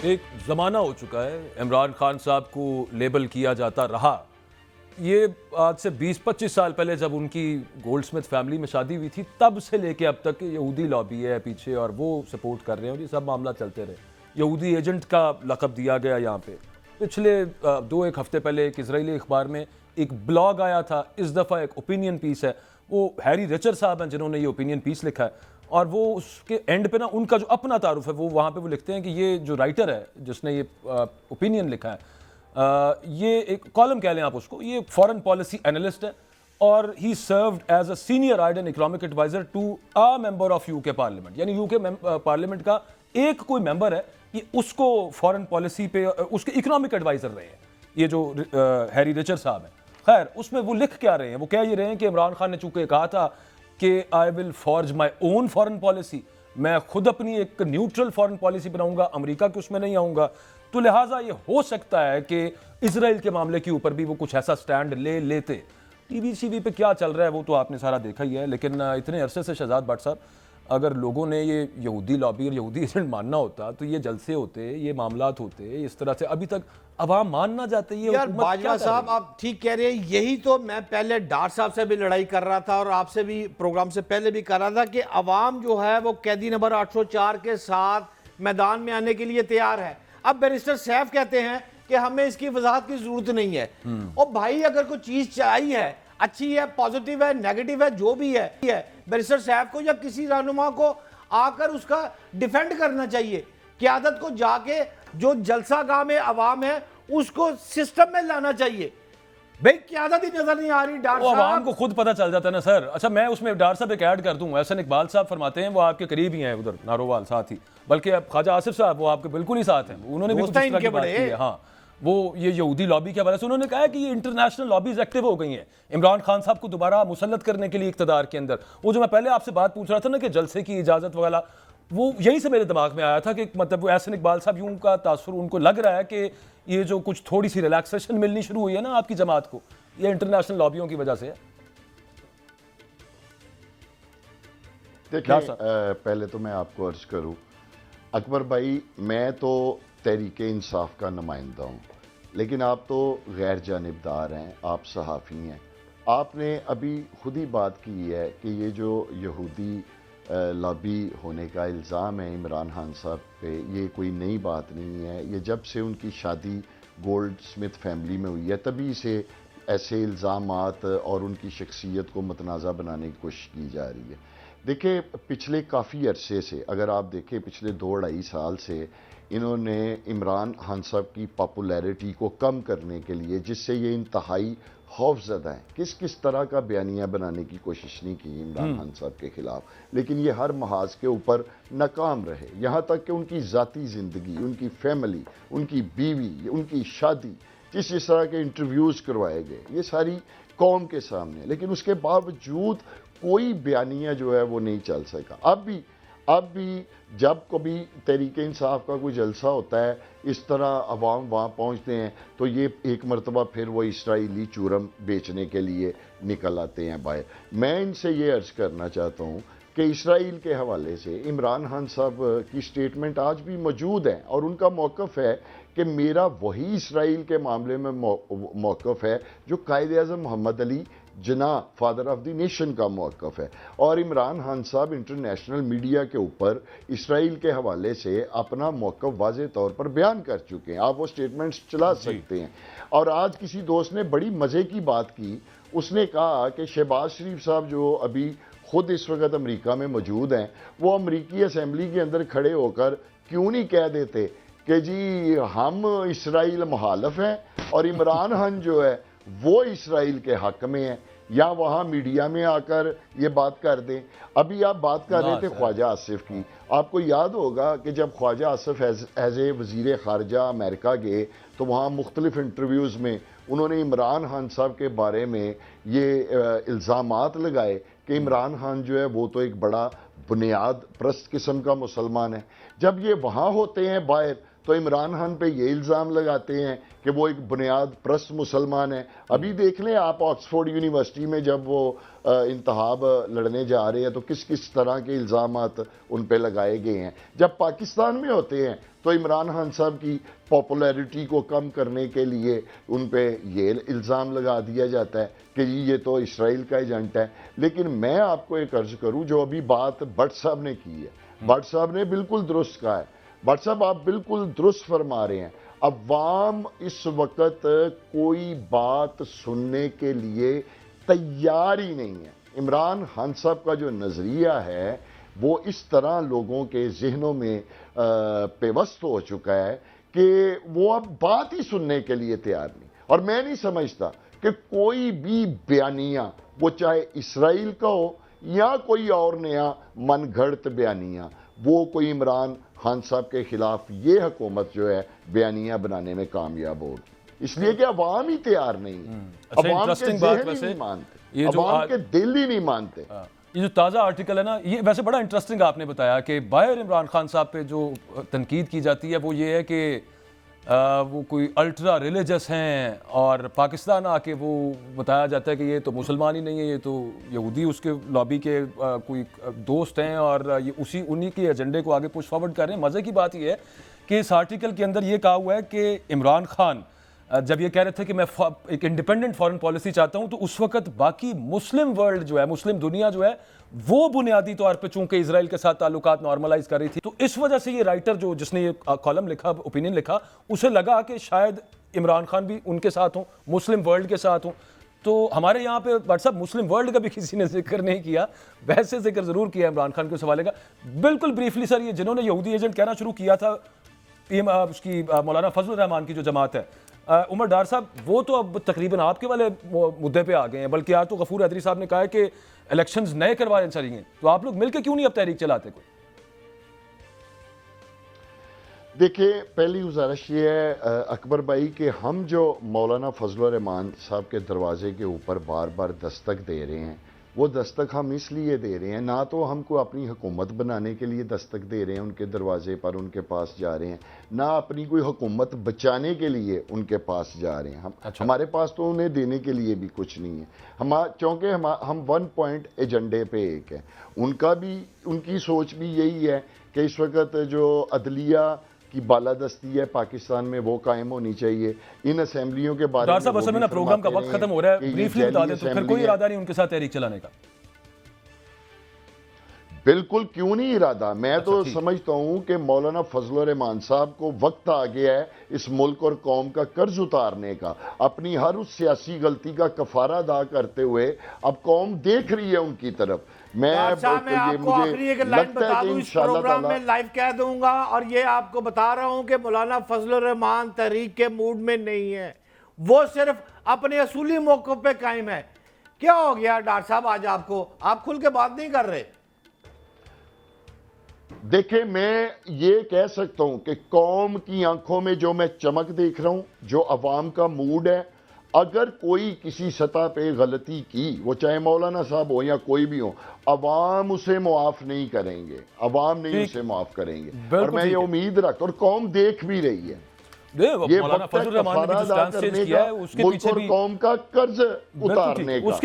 एक ज़माना हो चुका है इमरान खान साहब को लेबल किया जाता रहा। ये आज से 20-25 साल पहले जब उनकी गोल्डस्मिथ फैमिली में शादी हुई थी तब से लेके अब तक यहूदी लॉबी है पीछे और वो सपोर्ट कर रहे हैं और ये सब मामला चलते रहे। यहूदी एजेंट का लक़ब दिया गया यहाँ पे। पिछले 2-1 हफ्ते पहले एक इजरायली अखबार में एक ब्लॉग आया था, इस दफ़ा एक ओपिनियन पीस है। वो हैरी रिचर साहब हैं जिन्होंने ये ओपिनियन पीस लिखा है और वो उसके एंड पे ना उनका जो अपना तारुफ है वो वहाँ पे वो लिखते हैं कि ये जो राइटर है जिसने ये ओपिनियन लिखा है, ये एक कॉलम कह लें आप उसको, ये फॉरेन पॉलिसी एनालिस्ट है और he served as a senior Aidan economic adviser to a member of UK parliament. यानी यूके पार्लियामेंट का एक कोई मेंबर है कि उसको फॉरेन पॉलिसी पे उसके इकोनॉमिक एडवाइजर रहे हैं ये जो हैरी रिचर साहब हैं। खैर उसमें वो लिख क्या रहे हैं, वो कह ये रहे हैं कि इमरान खान ने चूंकि कहा था कि I will forge my own foreign policy, मैं खुद अपनी एक न्यूट्रल फॉरेन पॉलिसी बनाऊंगा, अमेरिका के उसमें नहीं आऊंगा, तो लिहाजा ये हो सकता है कि इजराइल के मामले के ऊपर भी वो कुछ ऐसा स्टैंड ले लेते। टीवी पे क्या चल रहा है वो तो आपने सारा देखा ही है, लेकिन इतने अरसे से शहजाद भट्ट साहब अगर लोगों ने ये यहूदी लॉबी और यहूदी एजेंट मानना होता तो ये जलसे होते, ये मामलात होते इस तरह से। अभी तक अवाम मान ना जाते। ये यार बाजवा साहब आप ठीक कह रहे हैं, यही तो मैं पहले डार साहब से भी लड़ाई कर रहा था और आपसे भी प्रोग्राम से पहले भी कर रहा था कि अवाम जो है वो कैदी नंबर 804 के साथ मैदान में आने के लिए तैयार है। अब बैरिस्टर सैफ कहते हैं कि हमें इसकी वजाहत की जरूरत नहीं है। और भाई अगर कोई चीज चाहिए है, अच्छी है, पॉजिटिव है, नेगेटिव है, जो भी है, बैरिस्टर साहब को या किसी रहनुमा को आकर उसका डिफेंड करना चाहिए। क़यादत को जाके जो जलसा गाह में अवाम है उसको सिस्टम में लाना चाहिए। भाई क़यादत ही नजर नहीं आ रही। डार साहब अवाम को खुद पता चल जाता है ना सर। अच्छा मैं उसमें डार साहब एक ऐड कर दूं, एहसन इकबाल साहब फरमाते हैं, वो आपके करीब ही हैं उधर नारोवाल साथ ही, बल्कि अब ख्वाजा आसिफ साहब वो आपके बिल्कुल ही साथ हैं, उन्होंने भी कुछ इस तरह की बात की है। हाँ वो ये यहूदी लॉबी के हवाले से उन्होंने कहा है कि ये इंटरनेशनल लॉबीज एक्टिव हो गई हैं इमरान खान साहब को दोबारा मुसल्लत करने के लिए इक़्तिदार के अंदर। वो जो मैं पहले आपसे बात पूछ रहा था ना कि जलसे की इजाज़त वगैरह, वो यहीं से मेरे दिमाग में आया था कि मतलब वो एहसन इकबाल साहब यूं का तासुर उनको लग रहा है कि ये जो कुछ थोड़ी सी रिलैक्सेशन मिलनी शुरू हुई है ना आपकी जमात को, ये इंटरनेशनल लॉबियों की वजह से है। देखिए पहले तो मैं आपको अर्ज करूं अकबर भाई, मैं तो तहरीके इंसाफ का नुमाइंदा हूं, लेकिन आप तो गैर जानिबदार हैं, आप सहाफ़ी हैं। आपने अभी खुद ही बात की है कि ये जो यहूदी लॉबी होने का इल्ज़ाम है इमरान खान साहब पे, ये कोई नई बात नहीं है। ये जब से उनकी शादी गोल्डस्मिथ फैमिली में हुई है तभी से ऐसे इल्ज़ामात और उनकी शख्सियत को मतनाज़ा बनाने की कोशिश की जा रही है। देखिए पिछले काफ़ी अरसे से अगर आप देखें, पिछले 2-2.5 साल से इन्होंने इमरान खान साहब की पॉपुलैरिटी को कम करने के लिए, जिससे ये इंतहाई खौफज़दा हैं, किस किस तरह का बयानिया बनाने की कोशिश नहीं की इमरान खान साहब के ख़िलाफ़, लेकिन ये हर महाज के ऊपर नाकाम रहे। यहाँ तक कि उनकी ज़ाती ज़िंदगी, उनकी फैमिली, उनकी बीवी, उनकी शादी, जिस तरह के इंटरव्यूज़ करवाए गए, ये सारी कौम के सामने, लेकिन उसके बावजूद कोई बयानिया जो है वो नहीं चल सका। अब भी जब कभी तहरीके इंसाफ का कोई जलसा होता है, इस तरह अवाम वहाँ पहुँचते हैं तो ये एक मरतबा फिर वो इसराइली चूरम बेचने के लिए निकल आते हैं बाहर। मैं इनसे ये अर्ज़ करना चाहता हूँ कि इसराइल के हवाले से इमरान खान साहब की स्टेटमेंट आज भी मौजूद है और उनका मौक़िफ़ है कि मेरा वही इसराइल के मामले में मौक़िफ़ है जो Quaid-e-Azam Mohammad Ali Jinnah father of the nation का मौक़िफ़ है। और इमरान खान साहब इंटरनेशनल मीडिया के ऊपर इसराइल के हवाले से अपना मौक़िफ़ वाज़े तौर पर बयान कर चुके हैं, आप वो स्टेटमेंट्स चला सकते हैं। और आज किसी दोस्त ने बड़ी मज़े की बात की, उसने कहा कि शहबाज शरीफ साहब जो अभी खुद इस वक्त अमेरिका में मौजूद हैं, वो अमेरिकी असम्बली के अंदर खड़े होकर क्यों नहीं कह देते कि जी हम इसराइल मुखालिफ हैं और इमरान खान जो है वो इसराइल के हक में है, या वहाँ मीडिया में आकर ये बात कर दें। अभी आप बात कर रहे थे ख्वाजा आसिफ की, आपको याद होगा कि जब ख्वाजा आसिफ एज ए वज़ीर ख़ारजा अमेरिका गए तो वहाँ मुख्तलिफ इंटरव्यूज़ में उन्होंने इमरान खान साहब के बारे में ये इल्ज़ामात लगाए कि इमरान खान जो है वो तो एक बड़ा बुनियाद प्रस्त किस्म का मुसलमान है। जब ये वहाँ होते हैं बाहर तो इमरान खान पे ये इल्ज़ाम लगाते हैं कि वो एक बुनियाद प्रस्त मुसलमान है। अभी देख लें आप, ऑक्सफोर्ड यूनिवर्सिटी में जब वो इंतखाब लड़ने जा रहे हैं तो किस किस तरह के इल्ज़ामात उन पे लगाए गए हैं। जब पाकिस्तान में होते हैं तो इमरान खान साहब की पॉपुलैरिटी को कम करने के लिए उन पे ये इल्ज़ाम लगा दिया जाता है कि जी ये तो इसराइल का एजेंट है। लेकिन मैं आपको एक अर्ज करूं, जो अभी बात भट्ट साहब ने की है, भट्ट साहब ने बिल्कुल दुरुस्त कहा है। भट्ट साहब आप बिल्कुल दुरुस्त फरमा रहे हैं। अवाम इस वक्त कोई बात सुनने के लिए तैयार ही नहीं है। इमरान खान साहब का जो नज़रिया है वो इस तरह लोगों के जहनों में पेवस्त हो चुका है कि वो अब बात ही सुनने के लिए तैयार नहीं। और मैं नहीं समझता कि कोई भी बयानिया, वो चाहे इसराइल का हो या कोई और नया मनगढ़ंत बयानिया, वो कोई इमरान खान साहब के खिलाफ ये हुकूमत जो है बयानिया बनाने में कामयाब होगी, इसलिए कि अवाम ही तैयार नहीं है। अवाम के ज़हन ही नहीं मानते, अवाम के दिल ही नहीं मानते। ये जो ताज़ा आर्टिकल है ना, ये वैसे बड़ा इंटरेस्टिंग आपने बताया कि बाहर इमरान खान साहब पे जो तनकीद की जाती है वो ये है कि वो कोई अल्ट्रा रिलीजियस हैं और पाकिस्तान आके वो बताया जाता है कि ये तो मुसलमान ही नहीं है, ये तो यहूदी उसके लॉबी के कोई दोस्त हैं और ये उन्हीं के एजेंडे को आगे पुश फॉरवर्ड कर रहे हैं। मज़े की बात ये है कि इस आर्टिकल के अंदर ये कहा हुआ है कि इमरान खान जब ये कह रहे थे कि मैं एक इंडिपेंडेंट फॉरेन पॉलिसी चाहता हूं, तो उस वक्त बाकी मुस्लिम वर्ल्ड जो है, मुस्लिम दुनिया जो है, वो बुनियादी तौर पे चूंकि इजराइल के साथ ताल्लुकात नॉर्मलाइज कर रही थी, तो इस वजह से ये राइटर जो जिसने ये कॉलम लिखा, ओपिनियन लिखा, उसे लगा कि शायद इमरान खान भी उनके साथ हों, मुस्लिम वर्ल्ड के साथ हों। तो हमारे यहाँ पे व्हाट्सअप मुस्लिम वर्ल्ड का भी किसी ने जिक्र नहीं किया, वैसे जिक्र जरूर किया इमरान खान के उस हवाले का। बिल्कुल ब्रीफली सर, ये जिन्होंने यहूदी एजेंट कहना शुरू किया था, उसकी मौलाना फजल रहमान की जो जमात है, उमर डार साहब, वो तो अब तकरीबन आपके वाले मुद्दे पे आ गए हैं। बल्कि आज तो गफूर हैदरी साहब ने कहा है कि इलेक्शंस नए करवाने चाहिए, तो आप लोग मिलकर क्यों नहीं अब तहरीक चलाते कोई? देखिए, पहली गुजारिश ये है अकबर भाई कि हम जो मौलाना फजल रहमान साहब के दरवाजे के ऊपर बार बार दस्तक दे रहे हैं, वो दस्तक हम इसलिए दे रहे हैं, ना तो हमको अपनी हुकूमत बनाने के लिए दस्तक दे रहे हैं, उनके दरवाजे पर उनके पास जा रहे हैं, ना अपनी कोई हुकूमत बचाने के लिए उनके पास जा रहे हैं। हमारे पास तो उन्हें देने के लिए भी कुछ नहीं है। चूँकि हम 1 पॉइंट एजेंडे पे एक है, उनकी सोच भी यही है कि इस वक्त जो अदलिया की बालादस्ती है पाकिस्तान में वो कायम होनी चाहिए। इन असेंबलियों के बारे में असल में प्रोग्राम का वक्त खत्म हो रहा है, ब्रीफली बता दें तो फिर कोई इरादा नहीं उनके साथ तहरीक चलाने का? बिल्कुल क्यों नहीं इरादा। मैं तो समझता हूं कि मौलाना फजल रहमान साहब को वक्त आ गया है इस मुल्क और कौम का कर्ज उतारने का, अपनी हर उस सियासी गलती का कफारा अदा करते हुए अब कौम देख रही है उनकी तरफ। मैं आपको आखिरी एक लाइन बता दूं, इस प्रोग्राम में लाइव कह दूंगा, और ये आपको बता रहा हूं कि मौलाना फजल रहमान तहरीक के मूड में नहीं है, वो सिर्फ अपने असूली मौके पे कायम है। क्या हो गया डॉक्टर साहब, आज आप खुल के बात नहीं कर रहे? देखिए, मैं ये कह सकता हूं कि कौम की आंखों में जो मैं चमक देख रहा हूं, जो अवाम का मूड है, अगर कोई किसी सतह पे गलती की, वो चाहे मौलाना साहब हो या कोई भी हो, अवाम उसे मुआफ नहीं करेंगे, अवाम नहीं उसे मुआफ करेंगे। और मैं ये उम्मीद रखता हूं, और कौम देख भी रही है। ये मौलाना फजल रहमान ने भी जो स्टांस चेंज किया है, उसके पीछे भी कौम का कर्ज उतारने का।